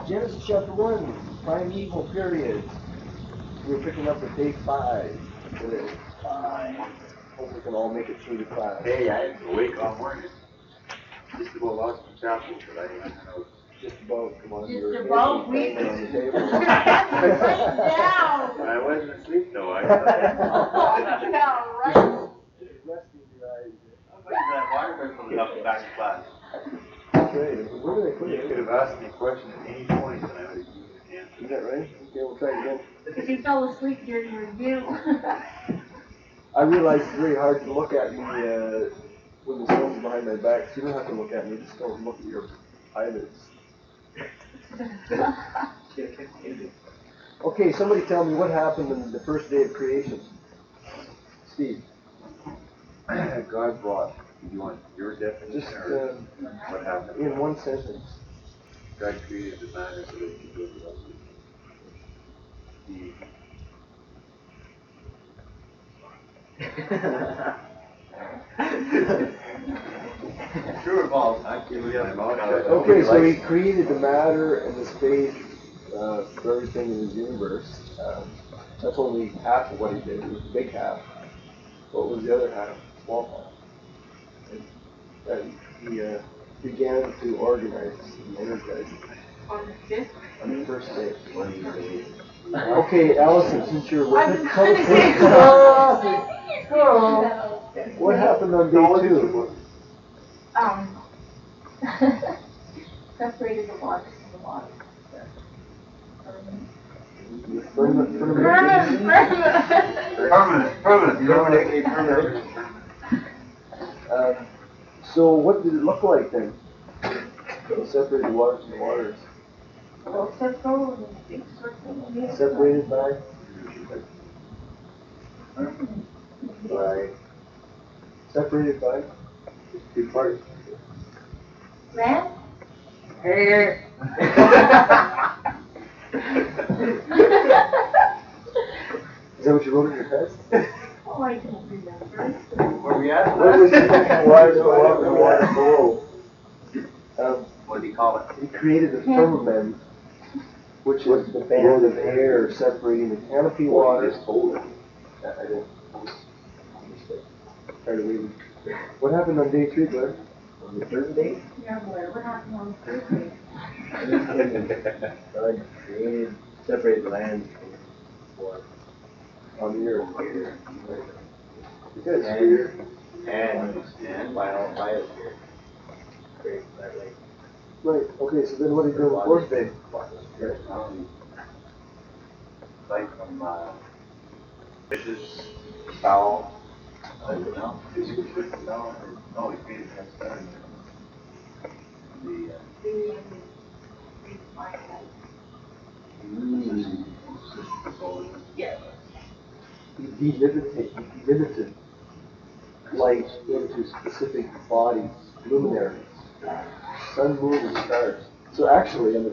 Genesis chapter 1, primeval period. We're picking up at day 5 today. Hope we can all make it through the class. Hey, I had to wake all morning. Just about lost my chapel, but I didn't know. Just about, come on. Just about, we on the table. down. I wasn't asleep though. I Yeah, right. Resting your eyes. was like that water coming up the back of class. That's right. Where do they put You it? could have asked me a question at any point and I would have given you an answer. Is that right? Okay, we'll try it again. Because you fell asleep during review. I realize it's very hard to look at me when the sun's behind my back, so you don't have to look at me, just don't look at your eyelids. Okay, somebody tell me what happened on the first day of creation. Steve. God brought. You want your definition Just or what happened? in one sentence. God created the matter so that he could do it True or false? Okay, so he created the matter and the space for everything in his universe. That's only half of what he did. It was the big half. What was the other half? Small half. And he began to organize and energize On the fifth. on the first day. Okay, Allison, since you're with it, tell us what happened on day 2? Separated the waters from the water. Permanent. So what did it look like then? Separated the waters from the waters. Well, circle and a big circle. Separated by? Separated by? 2 parts. Land? Hey! Is that what you wrote in your test? Oh, I don't remember. Where we at? What was it? Water below. What do you call it? He created the firmament, which was the band of air separating the canopy water. Just hold it. I didn't. Carried away with. What happened on day 3, Blair? On the 3rd day? Yeah, whatever happened on Thursday. God created, separated land from water. On the earth. Because sphere. And biosphere. Great, that way. Right, okay, so then what did you do on the 4th day? Like from fishes, fowl. No, he created that stuff. Yeah. He delimited light into specific bodies, luminaries, sun, moon, and stars. So actually, on the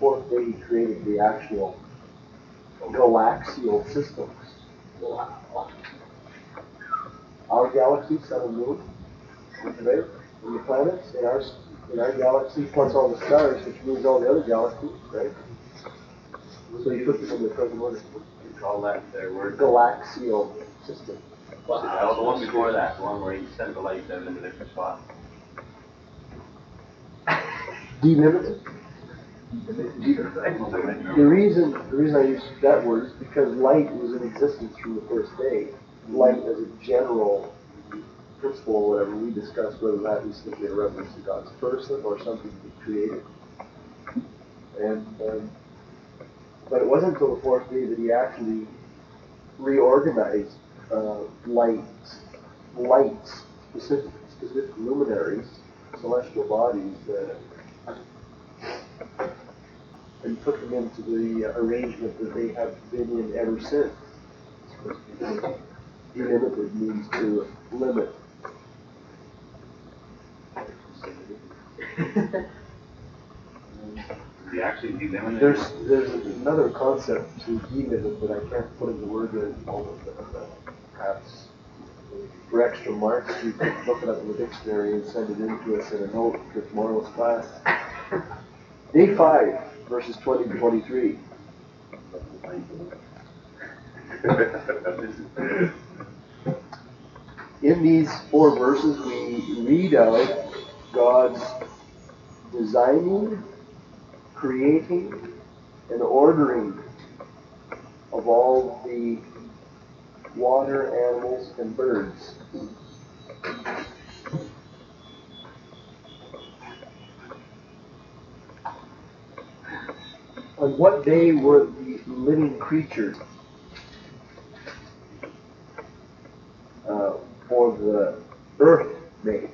4th day, he created the actual galaxial systems. Our galaxy, sun and moon, right? And the planets in our galaxy, plus all the stars, which means all the other galaxies, right? So you put them in the present order. You call that their word? Galaxial system. Well, the one before that, the one where he sent the light out into different spots. Delimited. The reason I use that word is because light was in existence from the first day. Light as a general principle or whatever, we discussed whether that is simply a reference to God's person or something he created. But it wasn't until the 4th day that he actually reorganized lights, specific luminaries, celestial bodies, and put them into the arrangement that they have been in ever since. Delimited means to limit. He actually delimited. There's another concept to delimit that I can't put into words at the moment, but perhaps for extra marks you could look it up in the dictionary and send it in to us in a note for tomorrow's class. Day 5. verses 20 to 23. In these 4 verses, we read of God's designing, creating, and ordering of all the water, animals, and birds. On what day were the living creatures for the earth made?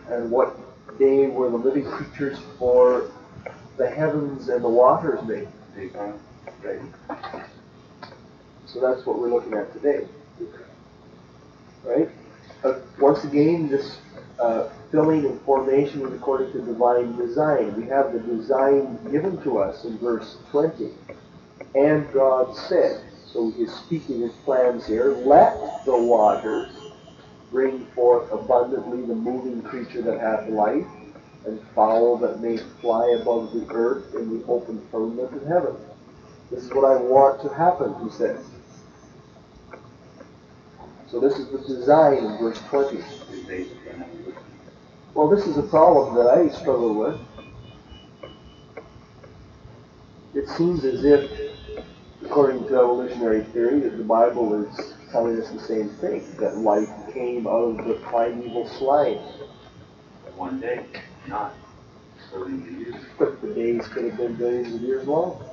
And what day were the living creatures for the heavens and the waters made? Right. So that's what we're looking at today. Right? Once again, this filling and formation is according to divine design. We have the design given to us in verse 20. And God said, so he is speaking his plans here, let the waters bring forth abundantly the moving creature that hath life, and fowl that may fly above the earth in the open firmament of heaven. This is what I want to happen, he says. So this is the design in verse 20. Well, this is a problem that I struggle with. It seems as if, according to evolutionary theory, that the Bible is telling us the same thing, that life came out of the primeval slime. One day, not billions of years. But the days could have been billions of years long.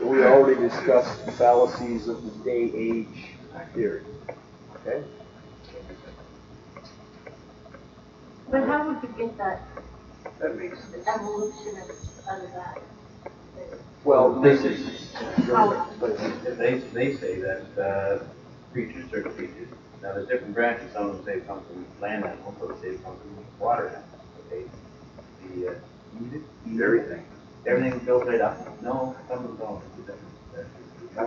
We already discussed the fallacies of the day-age theory. Okay? But how would you get that That makes the evolution out of that? Well, They this say, is... they say that creatures are creatures. Now there's different branches. Some of them say it comes from land animals, others say it comes from water animals. Okay? Everything. Everything goes right up. No, some of them don't.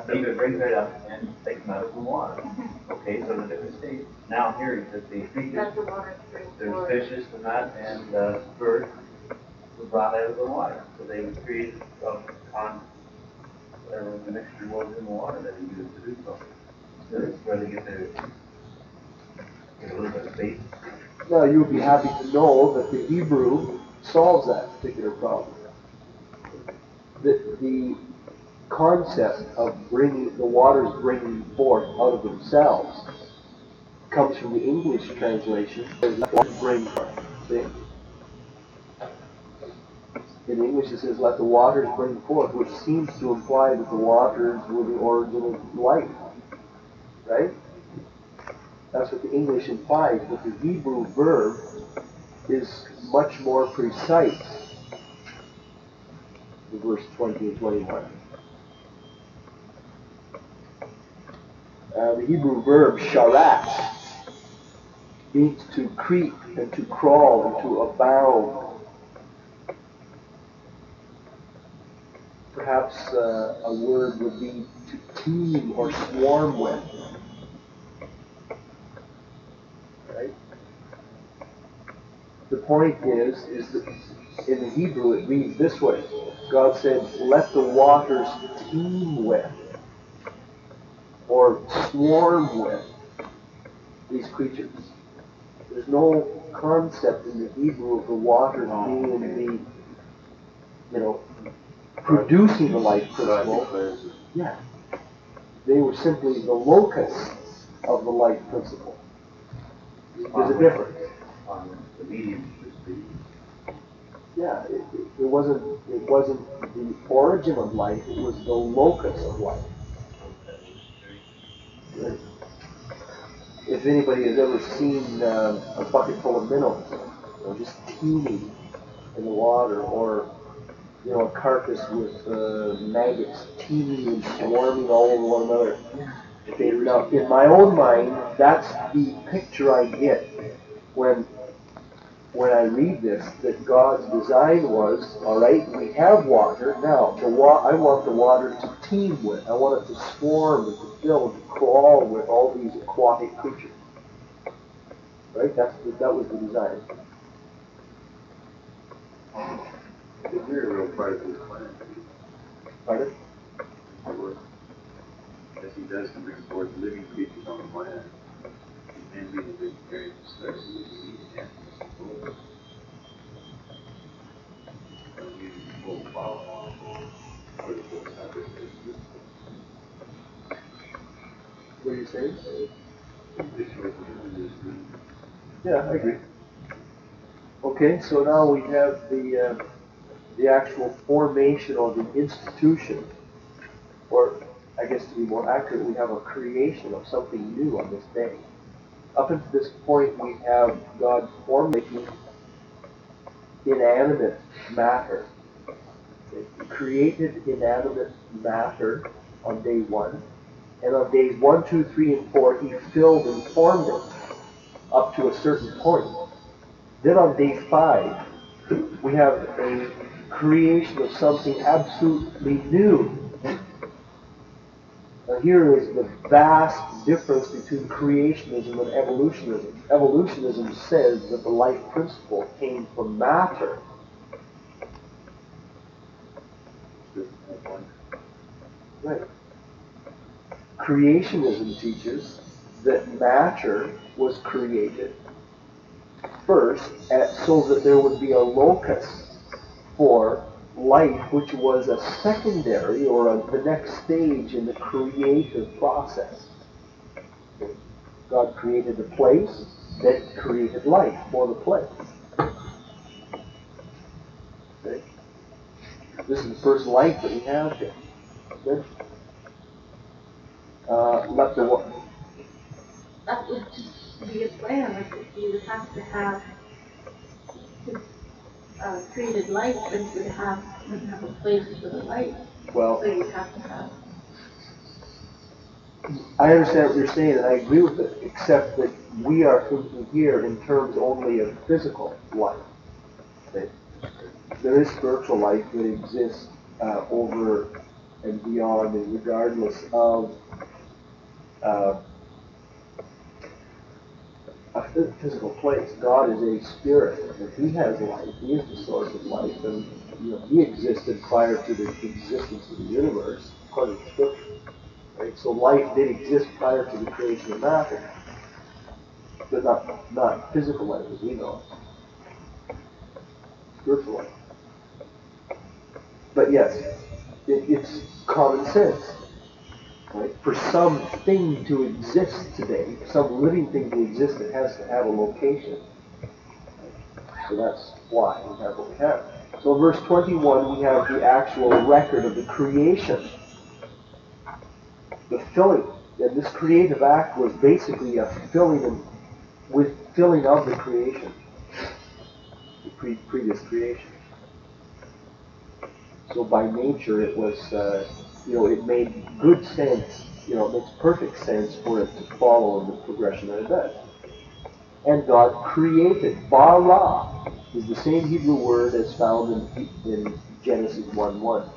Leave it right up and take them out of the water. Okay, so the different states. Now here is that the creatures, That's the water spring. there's fishes and that, and birds were brought out of the water. So they were created on whatever the mixture was in the water that they used to do so. That's where they get a little bit of faith. Now, you would be happy to know that the Hebrew solves that particular problem. The concept of bringing the waters bringing forth out of themselves comes from the English translation as bring forth. See? In English it says, let the waters bring forth, which seems to imply that the waters were the origin of life. Right? That's what the English implies, but the Hebrew verb is much more precise in verse 20 and 21. The Hebrew verb sharat means to creep and to crawl and to abound. Perhaps a word would be to teem or swarm with. Right? The point is that in the Hebrew it reads this way. God said, let the waters teem with, or swarm with, these creatures. There's no concept in the Hebrew of the waters being the, producing the life principle. Yeah. They were simply the locus of the life principle. There's a difference. The medium should be. Yeah, it wasn't the origin of life, it was the locus of life. Right. If anybody has ever seen a bucket full of minnows, just teeming in the water, or a carcass with maggots teeming and swarming all over one another. Okay, now in my own mind, that's the picture I get when when I read this, that God's design was, all right, we have water. Now, I want the water to teem with. I want it to swarm and to fill and to crawl with all these aquatic creatures. Right? That was the design. We're a real part of his plan. Pardon? As he does to bring forth living creatures on the land, and be the vegetarian starts to eat animals and fools. And we will follow for the books out there. What are you saying? This was this room. Yeah, I agree. Okay, so now we have the actual formation of the institution, or I guess to be more accurate, we have a creation of something new on this day. Up until this point, we have God forming inanimate matter. He created inanimate matter on day 1, and on days 1, 2, 3, and 4, he filled and formed it up to a certain point. Then on day 5, we have a creation of something absolutely new. Now here is the vast difference between creationism and evolutionism. Evolutionism says that the life principle came from matter. Right. Creationism teaches that matter was created first so that there would be a locus for life, which was a secondary or the next stage in the creative process. God created a place, then created life for the place. Okay? This is the first life that we have here. Okay? Let the what? That would just be a plan. Like if you would have to have created life, then you would have a place for the life. Well, so you have to have. I understand what you're saying, and I agree with it, except that we are thinking here in terms only of physical life. Okay? There is spiritual life that exists over and beyond and regardless of a physical place. God is a spirit, and He has life. He is the source of life, and He existed prior to the existence of the universe, according to Scripture. Right? So life did exist prior to the creation of matter, but not physical life as we know it. Spiritual life. But yes, it's common sense. Right? For something to exist today, some living thing to exist, it has to have a location. So that's why we have what we have. So in verse 21, we have the actual record of the creation. The filling. And this creative act was basically a filling of the creation. The previous creation. So by nature it was, it made good sense, it makes perfect sense for it to follow in the progression that it does. And God created. Bara is the same Hebrew word as found in Genesis 1:1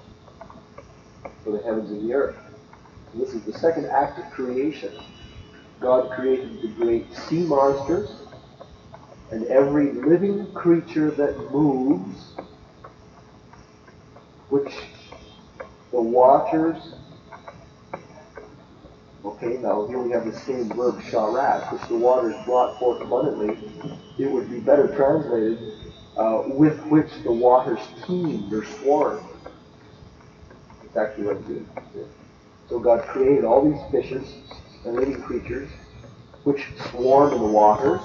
for the heavens and the earth. So this is the second act of creation. God created the great sea monsters and every living creature that moves, which the waters. Okay, now here we have the same verb, sharat, which the waters brought forth abundantly. It would be better translated, with which the waters teemed or swarmed. It's actually what it is. So God created all these fishes and living creatures, which swarm in the waters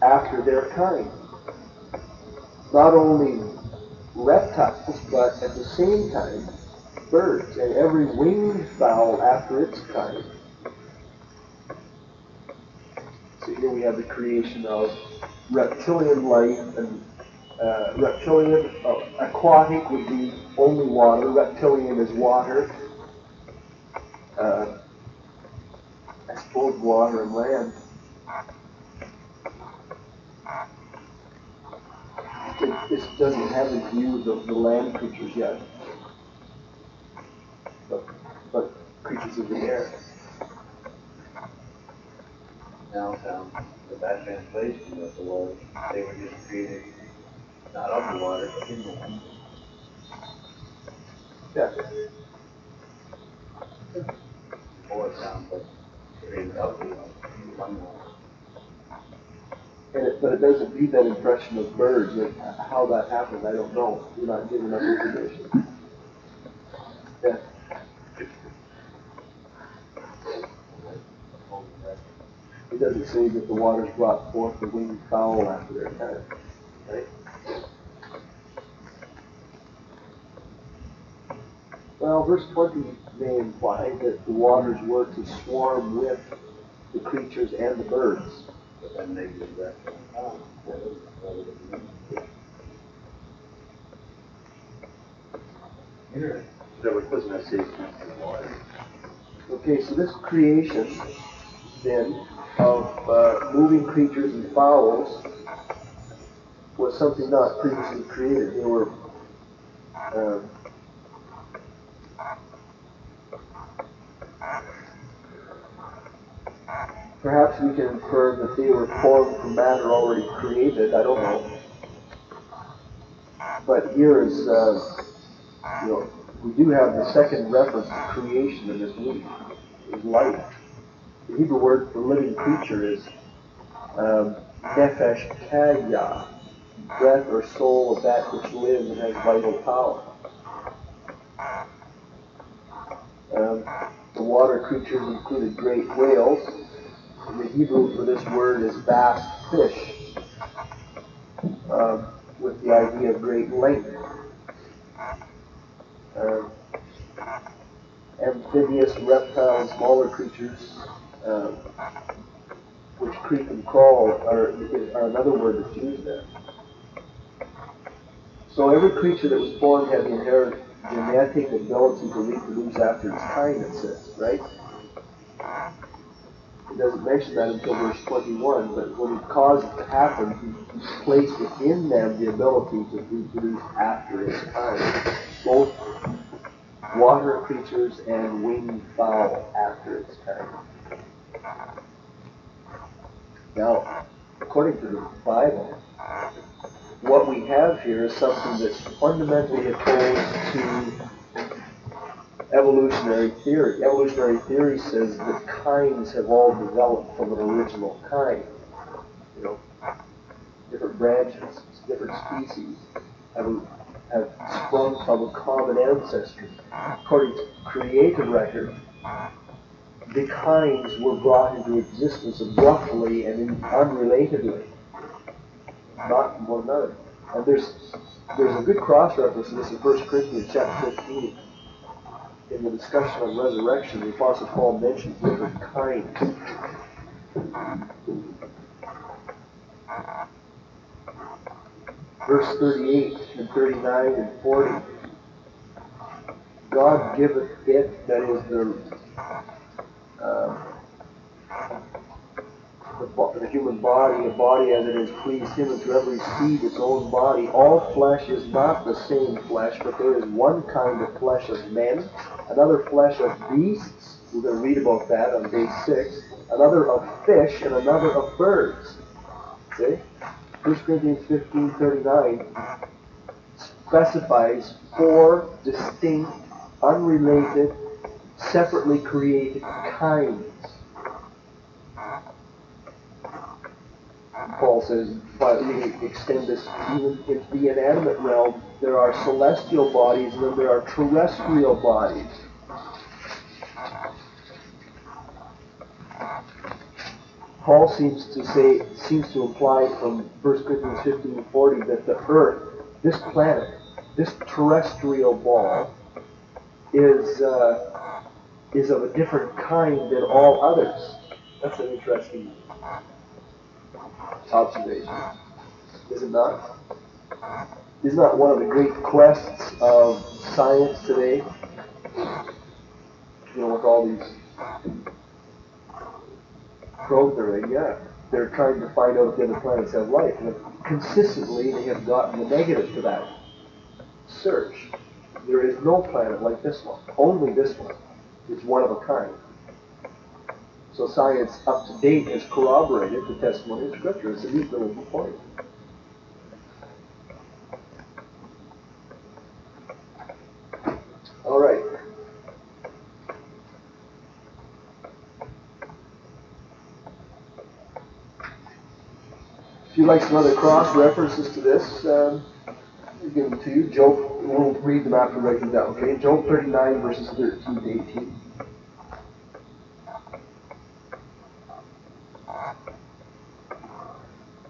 after their kind. Not only reptiles, but at the same time, birds, and every winged fowl after its kind. So here we have the creation of reptilian life, and aquatic would be only water, reptilian is water, I suppose water and land. it doesn't have in view the land creatures yet, but creatures of the air. Now sounds the bad translation of the word. They were just created not of the water, but in the water. Yeah. Or it sounds like created of the water, from the water. But it doesn't leave that impression of birds. How that happened, I don't know. We're not given enough information. Yeah. It doesn't say that the waters brought forth the winged fowl after their kind, right? Well, verse 20 may imply that the waters were to swarm with the creatures and the birds. But then they do that rather than interesting. So it doesn't necessarily speak to water. Okay, so this creation, then, of moving creatures and fowls was something not previously created. They were perhaps we can infer that they were formed from matter already created. I don't know. But here is, we do have the second reference to creation in this movie, is life. The Hebrew word for living creature is nefesh kaya, breath or soul of that which lives and has vital power. The water creatures included great whales. And the Hebrew for this word is bass fish, with the idea of great length. Amphibious, reptile, and smaller creatures, which creep and crawl, are another word that's used there. So every creature that was born had the inherent genetic ability to reproduce after its kind, it says, right? It doesn't mention that until verse 21, but when he caused it to happen, he placed within them the ability to reproduce after its kind. Both water creatures and winged fowl after its kind. Now, according to the Bible, what we have here is something that's fundamentally opposed to evolutionary theory. Evolutionary theory says that kinds have all developed from an original kind. Different branches, different species have sprung from a common ancestry. According to creative record, the kinds were brought into existence abruptly and unrelatedly, not from one another. And there's a good cross-reference to this in 1 Corinthians chapter 15. In the discussion of resurrection, the Apostle Paul mentions different kinds. Verse 38 and 39 and 40. God giveth it, that is the human body, a body as it has pleased him, and to every seed its own body. All flesh is not the same flesh, but there is one kind of flesh of men, another flesh of beasts, we're going to read about that on day 6, another of fish, and another of birds. See? 1 Corinthians 15:39 specifies 4 distinct, unrelated, separately created kinds. Paul says, but we extend this even into the inanimate realm. There are celestial bodies and then there are terrestrial bodies. Paul seems to imply from 1 Corinthians 15:40 that the earth, this planet, this terrestrial ball, is of a different kind than all others. That's an interesting observation, is it not? Is not one of the great quests of science today? With all these probes, they're trying to find out if the other planets have life. And consistently they have gotten the negative to that search. There is no planet like this one. Only this one. It's one of a kind. So science up to date has corroborated the testimony of Scripture. It's a neat little point. All right. If you'd like some other cross references to this, I'll give them to you. Job, we'll read them after writing down, okay? Job 39, verses 13 to 18.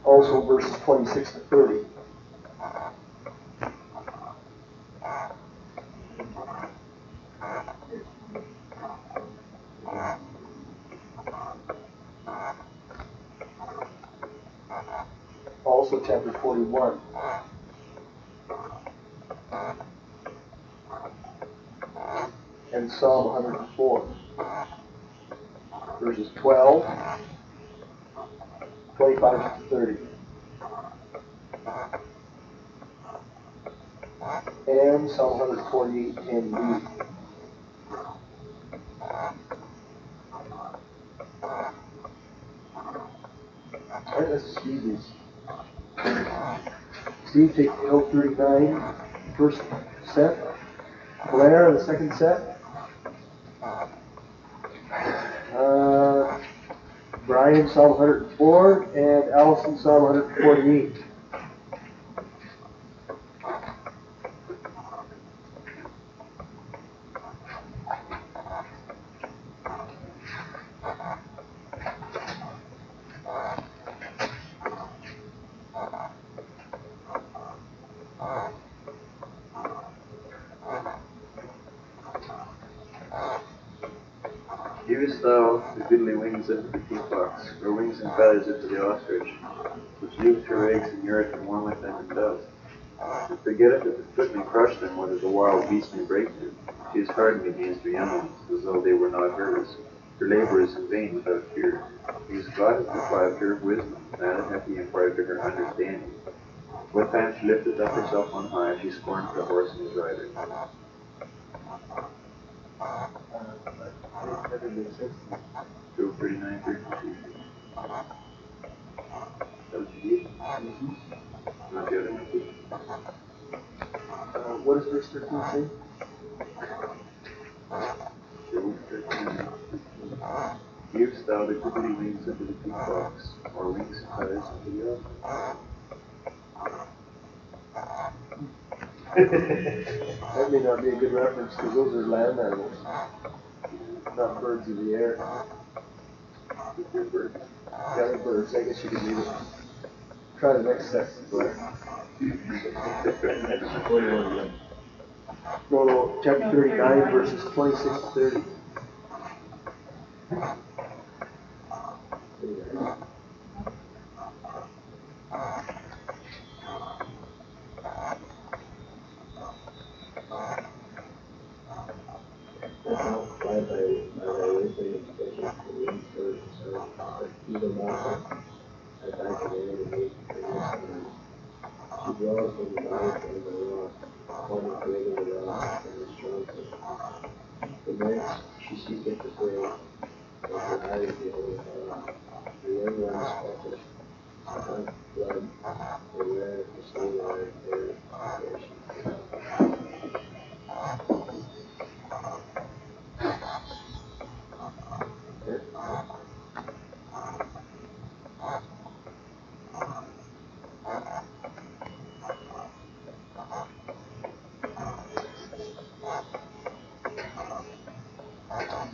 Also verses 26 to 30. Also chapter 41. And Psalm 104. Verses 12, 25 to 30. And Psalm 148, 10b. Alright, let's just read these. Steve, take Job 39, first set. Blair, the second set. Brian, Psalm 104, and Allison, Psalm 148. Givest thou the goodly wings unto the peacocks, or wings and feathers unto the ostrich, which leaveth her eggs in the earth and warmeth them in dust? It forgetteth that the foot may crush them, whether the wild beast may break them. She is hardened against her young ones, as though they were not hers. Her labor is in vain without fear. He is God hath deprived her of wisdom, neither hath he imparted to her understanding. What time she lifteth up herself on high, she scorneth the horse and his rider. Job 39, 32. That what you need? Not the other one, too. What does verse 13 say? Job 39. Givest thou the goodly wings unto the peacocks, or wings and feathers unto the ostrich? That may not be a good reference because those are land animals, not birds of the air. They're birds. Yeah, they're birds. I guess you could read it. Try the next section, Blair. No, chapter 39, verses 26 to 30. She seeketh the prey, and her eyes behold the young ones spotted, blood, beware the slaver there she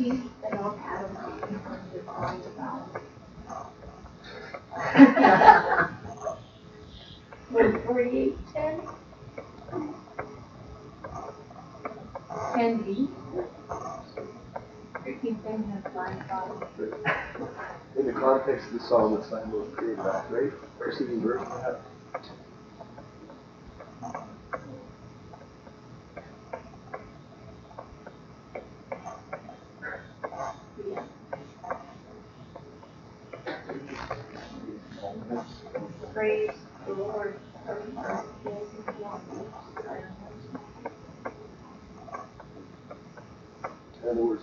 He's an old Adam confirmed it all about. 48:10. 10b. 13:10 has blind spots. In the context of the psalm, it's not really clear that, right? Preceding verse, perhaps. Yeah. Praise the Lord.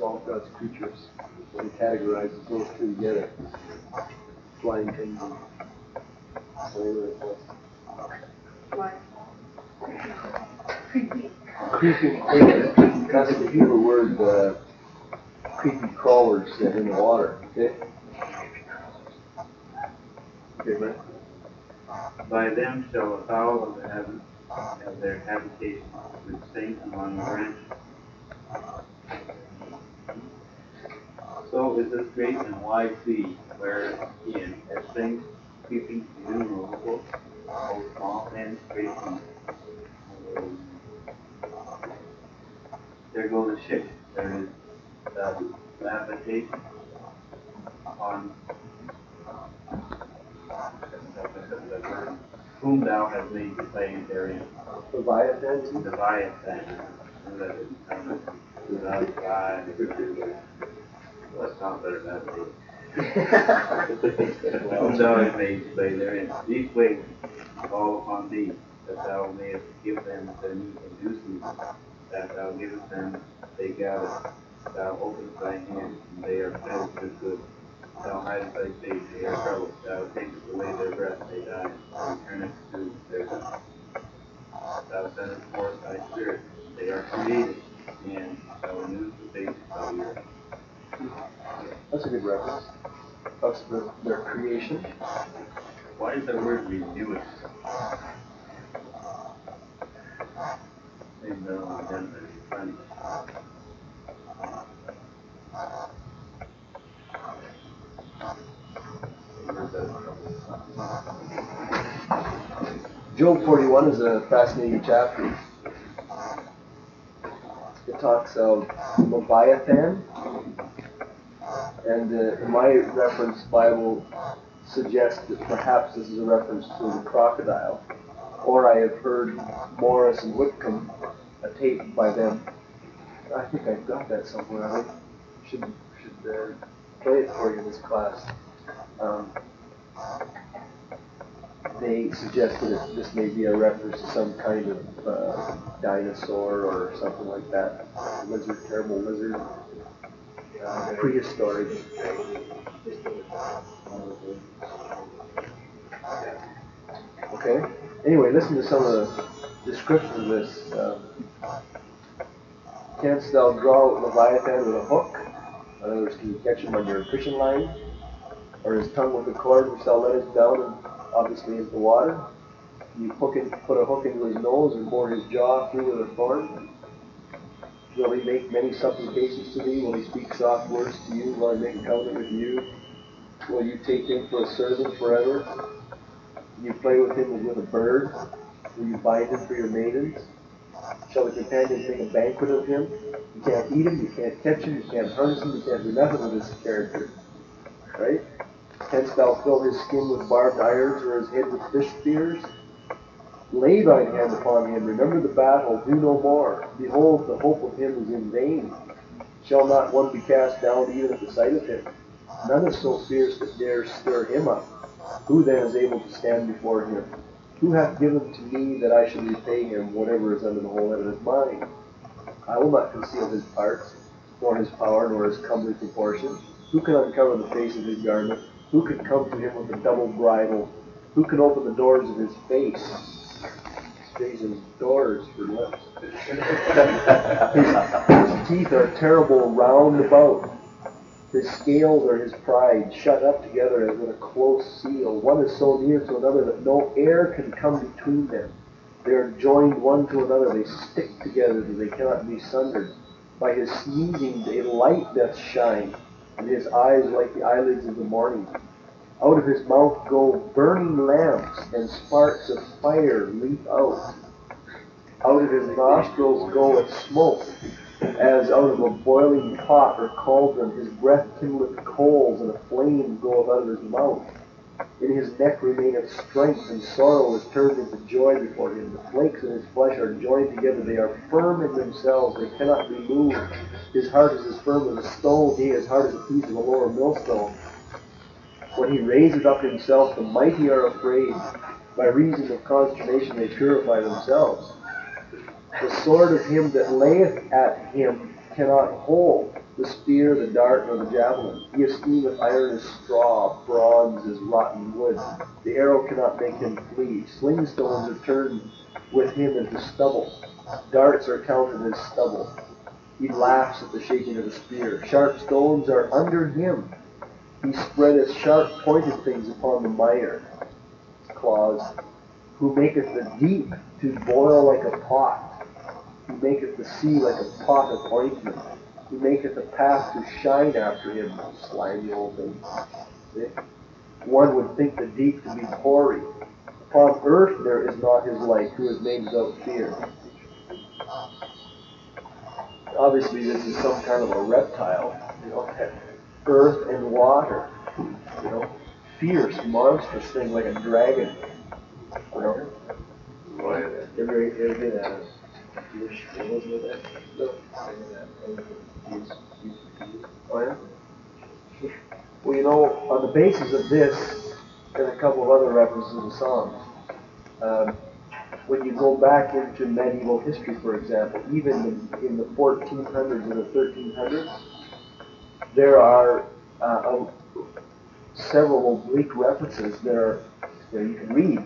covers all of God's creatures. And he categorizes those two together. Flying things and Why? Creepy. creeping things. That's the Hebrew word, creepy crawlers that in the water. Okay? Okay, man. By them shall the fowl of the heaven have their habitation, which sing among the branches. So is this great and wide sea, wherein as things creeping innumerable, both small and great. There go the ships. There is the habitation on whom thou hast made to play therein. Leviathan? Leviathan. Let's not better than that. Whom thou hast made to play therein. These waves fall upon thee, that thou mayest give them their meat in due season, that thou givest them, they gather. Thou openest thy hand, and they are filled with good. Thou hidest thy face, they are troubled. Thou takest away their breath, they die. Thou returnest to their dust. Thou sendest forth thy spirit, they are created, and thou renewest the face of the earth. That's a good reference. That's their creation. Why is the word renewest? Maybe that only done that funny. Job 41 is a fascinating chapter. It talks of Leviathan, and my reference Bible suggests that perhaps this is a reference to the crocodile. Or I have heard Morris and Whitcomb, a tape by them. I think I've got that somewhere. I should play it for you in this class. They suggested that this may be a reference to some kind of dinosaur or something like that. Lizard, terrible lizard. Prehistoric. Okay. Anyway, listen to some of the description of this. Canst thou draw out Leviathan with a hook? In other words, can you catch him on your fishing line? Or his tongue with a cord which thou lettest down and obviously into the water? Can you put a hook into his nose and bore his jaw through with a thorn? Will he make many supplications to thee? Will he speak soft words to you? Will he make a covenant with you? Will you take him for a servant forever? Will you play with him as with a bird? Will you bind him for your maidens? Shall the companions make a banquet of him? You can't eat him, you can't catch him, you can't harness him, you can't do nothing with this character. Right? Canst thou fill his skin with barbed irons or his head with fish spears? Lay thine hand upon him, remember the battle, do no more. Behold, the hope of him is in vain. Shall not one be cast down even at the sight of him? None is so fierce that dares stir him up. Who then is able to stand before him? Who hath given to me that I should repay him whatever is under the whole heaven is mine? I will not conceal his parts, nor his power, nor his comely proportion. Who can uncover the face of his garment? Who can come to him with a double bridle? Who can open the doors of his face? His face is doors for lips. His teeth are terrible round about. His scales are his pride, shut up together as in a close seal. One is so near to another that no air can come between them. They are joined one to another. They stick together that they cannot be sundered. By his sneezing a light doth shine, and his eyes like the eyelids of the morning. Out of his mouth go burning lamps, and sparks of fire leap out. Out of his nostrils goeth smoke, as out of a boiling pot or cauldron. His breath kindleth coals, and a flame goeth out of his mouth. In his neck remaineth strength, and sorrow is turned into joy before him. The flakes of his flesh are joined together. They are firm in themselves. They cannot be moved. His heart is as firm as a stone. He as hard as a piece of a lower millstone. When he raiseth up himself, the mighty are afraid. By reason of consternation they purify themselves. The sword of him that layeth at him cannot hold. the spear, the dart, nor the javelin. He esteemeth iron as straw, bronze as rotten wood. The arrow cannot make him flee. Sling stones are turned with him into stubble. Darts are counted as stubble. He laughs at the shaking of the spear. Sharp stones are under him. He spreadeth sharp pointed things upon the mire. Clause. Who maketh the deep to boil like a pot. He maketh the sea like a pot of ointment. He maketh the path to shine after him. Slimy old thing. See? One would think the deep to be hoary. Upon earth there is not his like, who is made without fear. Obviously this is some kind of a reptile, earth and water, fierce, monstrous thing like a dragon, Ever get a Jewish skills with it? No. Oh yeah? Well, on the basis of this, and a couple of other references in Psalms, when you go back into medieval history, for example, even in the 1400s and the 1300s, there are several oblique references that you can read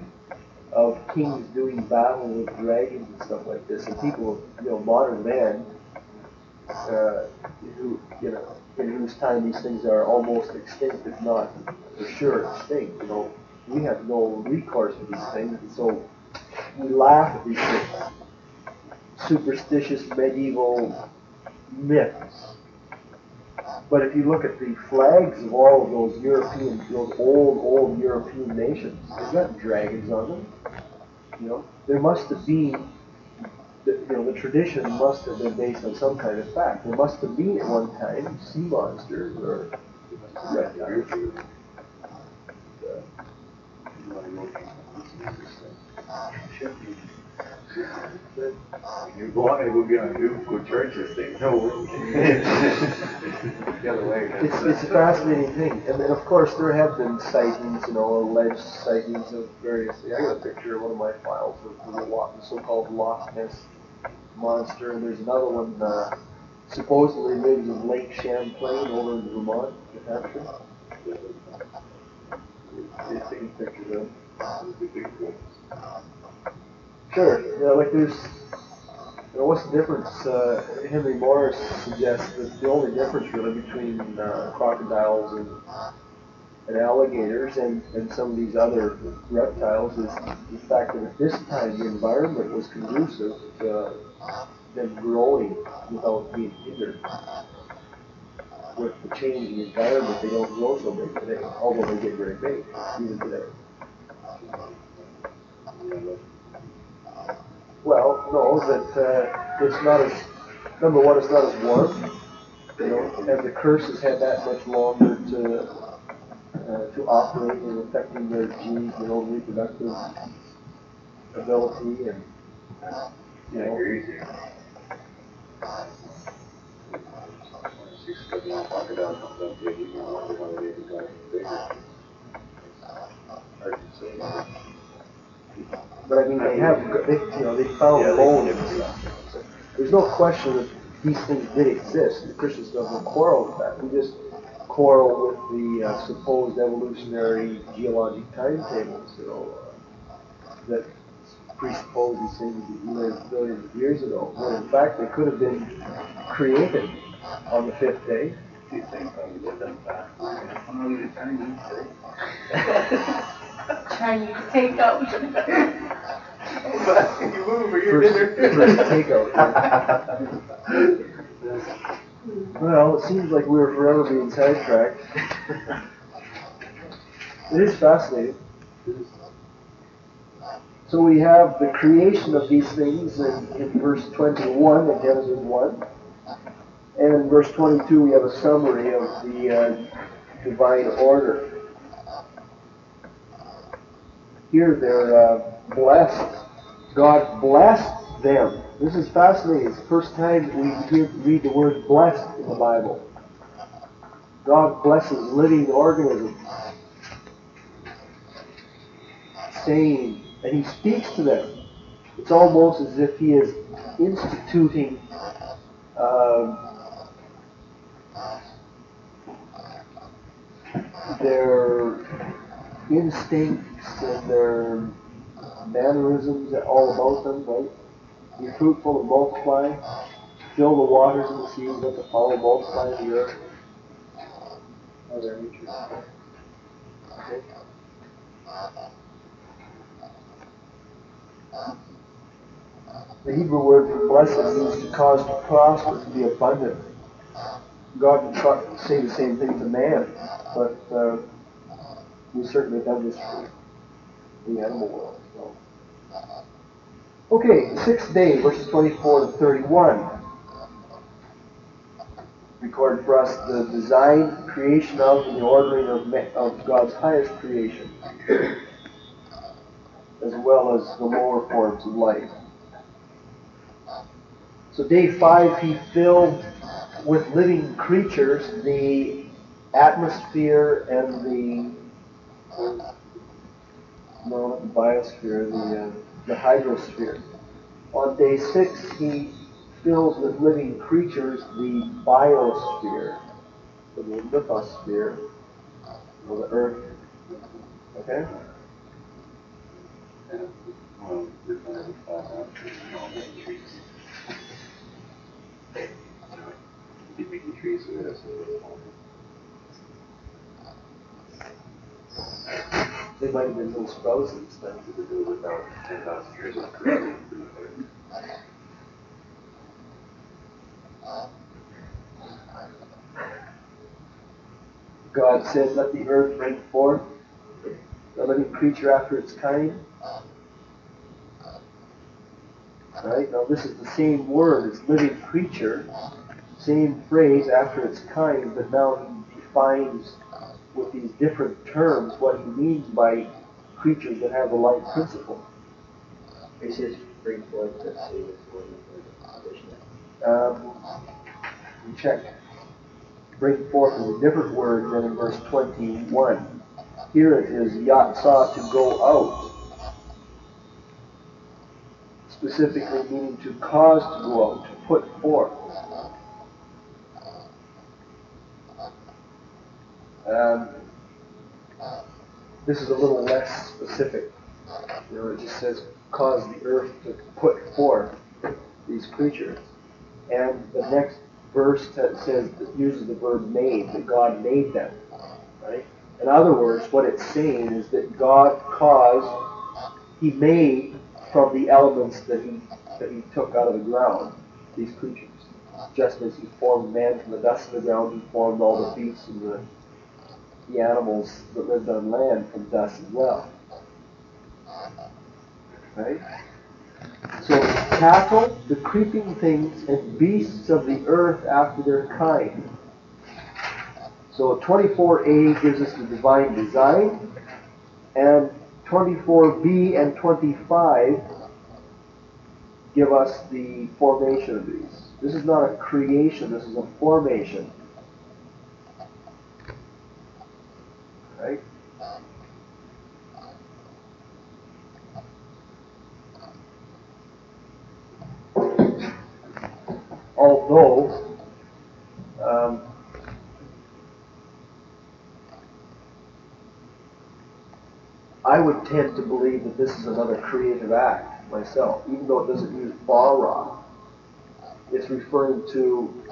of kings doing battle with dragons and stuff like this, and people, modern man, who, in whose time these things are almost extinct, if not for sure extinct. We have no recourse to these things, and so we laugh at these things. Superstitious medieval myths. But if you look at the flags of all of those old European nations, they've got dragons on them. There must have been, the tradition must have been based on some kind of fact. There must have been at one time sea monsters or reptiles. You want to go get on Duke, go church this thing. No. The other way. It's a fascinating thing. And then, of course, there have been sightings, alleged sightings of various things. I got a picture of one of my files of the so-called Loch Ness monster. And there's another one supposedly lives in Lake Champlain over in Vermont, New Hampshire. They're taking pictures of them. Sure. Like there's, what's the difference? Henry Morris suggests that the only difference really between crocodiles and alligators and some of these other reptiles is the fact that at this time the environment was conducive to them growing without being hindered. With the changing environment, they don't grow so big today, although they get very big even today. Well, no, that it's not as, number one, it's not as warm, and the curse has had that much longer to operate and affecting their genes, reproductive ability, and, But I mean, they found bones and stuff. There's no question that these things did exist. The Christians don't quarrel with that. We just quarrel with the supposed evolutionary geologic timetables, that presuppose these things that lived billions of years ago. When in fact they could have been created on the fifth day. Chinese takeout. You move for your dinner. First takeout. Well, it seems like we're forever being sidetracked. It is fascinating. So we have the creation of these things in verse 21 of Genesis 1. And in verse 22 we have a summary of the divine order. Here they're blessed. God blessed them. This is fascinating. It's the first time we read the word blessed in the Bible. God blesses living organisms. Saying, and He speaks to them. It's almost as if He is instituting their instincts and their mannerisms all about them, right? Be fruitful and multiply, fill the waters of the seas, let the fowl multiply in the earth. Other nature. Okay. The Hebrew word for blessed means to cause to prosper, to be abundant. God would say the same thing to man, but we certainly have done this for the animal world as well. Okay, the sixth day, verses 24 to 31. Record for us the design, creation of, and the ordering of God's highest creation, as well as the lower forms of life. So day 5, he filled with living creatures the atmosphere and not the biosphere, the hydrosphere. On day 6, he fills with living creatures the biosphere, the lithosphere, or the earth. Okay? Well, we're going to find out all the trees. Living trees are there, They might have been little sprouts and stuff. to do without 10,000 years of creating. God said, let the earth bring forth a living creature after its kind. Right? Now this is the same word, it's living creature, same phrase after its kind, but now he defines with these different terms what he means by creatures that have the life principle. He says bring forth the seed for additional. Check. Bring forth is a different word than in verse 21. Here it is yatsah, to go out. Specifically meaning to cause to go out, to put forth. This is a little less specific. It just says cause the earth to put forth these creatures. And the next verse says, uses the verb made, that God made them. Right? In other words, what it's saying is that God he made from the elements that he took out of the ground, these creatures. Just as he formed man from the dust of the ground, he formed all the beasts and the animals that lived on land from dust as well. Right? So cattle, the creeping things, and beasts of the earth after their kind. So 24a gives us the divine design, and 24b and 25 give us the formation of these. This is not a creation, this is a formation. Right? Although I would tend to believe that this is another creative act myself, even though it doesn't use bara. It's referring to,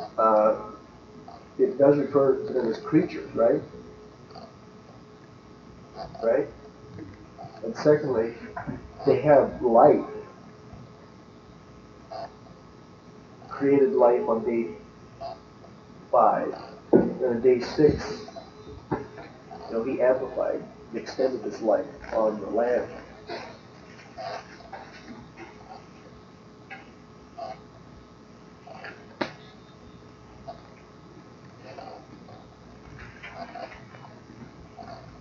it does refer to them as creatures, right? Right? And secondly, they have life. Created life on day 5. And on day 6, he amplified, he extended this life on the land.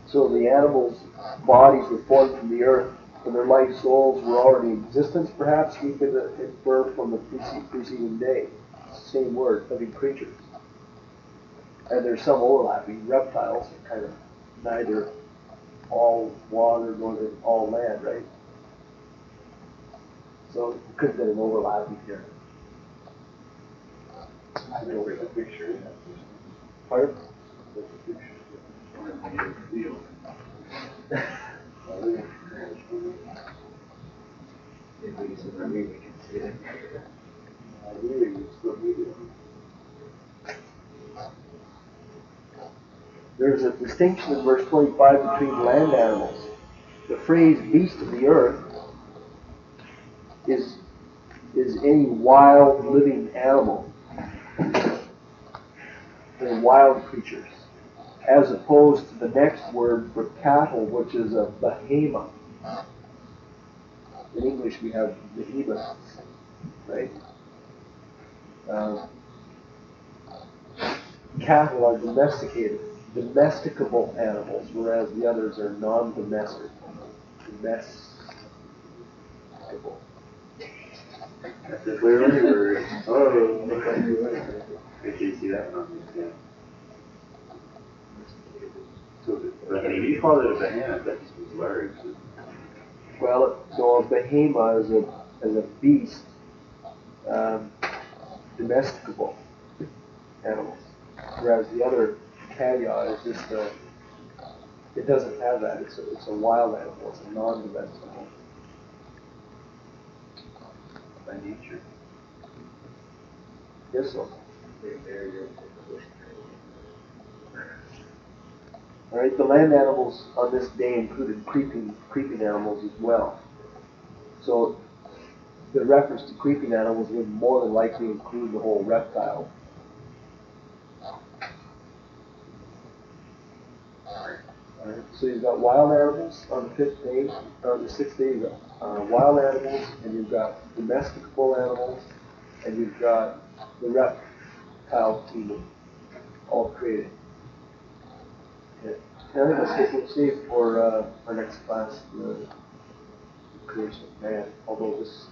So the animals' bodies were formed from the earth, and their life souls were already in existence, perhaps we could infer from the preceding day. Same word, living creatures. And there's some overlapping. Reptiles are kind of neither all water nor all land, right? So it could have been an overlapping here. I know there's a picture. Pardon? There's a picture. If we use the movie, we can see it. There's a distinction in verse 25 between land animals. The phrase beast of the earth is any wild living animal. They're wild creatures. As opposed to the next word for cattle, which is a behemoth. In English we have behemoths, right? Cattle are domesticated, domesticable animals, whereas the others are non-domestic. Domesticable. That's a clear word. Oh, wait till you see that one. Yeah. So, you called it a behemoth, that just was large. Well, so a behemoth is a beast, domesticable animals, whereas the other caveat is just it doesn't have that. It's a wild animal. It's a non-domesticable. By nature. Yes, so. All right, the land animals on this day included creeping animals as well. So the reference to creeping animals would more than likely include the whole reptile. All right, so you've got wild animals on the fifth day, or the sixth day. You've got wild animals, and you've got domesticable animals, and you've got the reptile kingdom, all created. Okay. And I think we'll save for our next class the creation of man, although this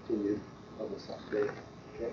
continued on the sixth day. Okay.